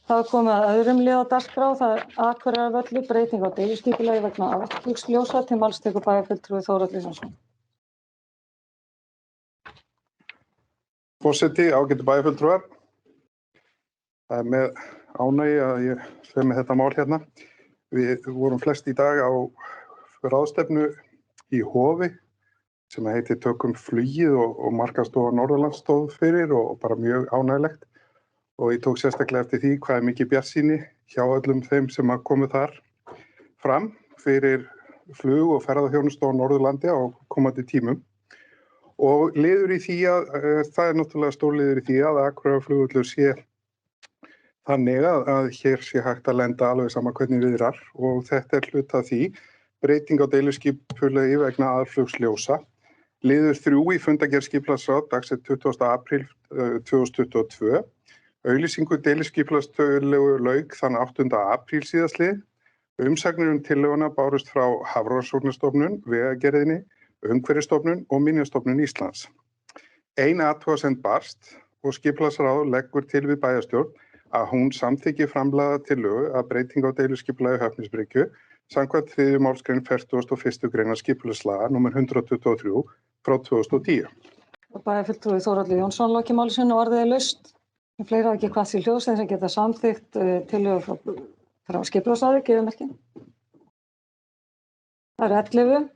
Það er komið að öðrum lið á dagskrá, það er Akureyrarvöllur, breyting á deiliskipulagi vegna afturflugsljósa, til máls tekur bæjarfulltrúi Þórhallur Jónsson. Forseti, ágætu bæjarfulltrúar. Það er með ánægju að ég fer með þetta mál hérna. Við vorum flest í dag á ráðstefnu í Hofi sem heitir Tökum flugið og markaðsstofa Norðurlands stóð fyrir og bara mjög ánægjulegt. Og ég tók sérstaklega eftir því hvað er mikið bjartsýni hjá öllum þeim sem að komu þar fram fyrir flug- og ferðaþjónustu á Norðurlandi á komandi tímum. Og liður í því það er náttúrulega stór liður í því að Akureyrarflugvöllur sé þannig að hér sé hægt að lenda alveg sama hvernig viðrar og þetta er hluti af því, breyting á deiliskipulagi vegna aðflugsljósa. Liður 3 í fundargerð skipulagsráðs dagsett 20. apríl 2022. Auglýsingu deiliskipulagstillögu lauk þann 8. apríl síðastliðinn. Umsagnir tillöguna bárust frá Hafrannsóknastofnun, Vegagerðinni, Umhverfisstofnun og Minjastofnun Íslands. Ein athugasemd barst og skipulagsráð leggur til við bæjarstjórn að hún samþykki framlagða tillögu að breyting á deiliskipulagi Höfnisbryggju samkvæmt 3. málsgrein 41. greinar skipulagslaga nr. 123 frá 2010. Bæjarfulltrúi Þórhallur Jónsson lokið máli sínu og orðið er laust. Fleiri hafa ekki hvatt til hljóðs sem geta samþykkt tillögu frá skipulagsráði, gefið merkin. Það eru 11.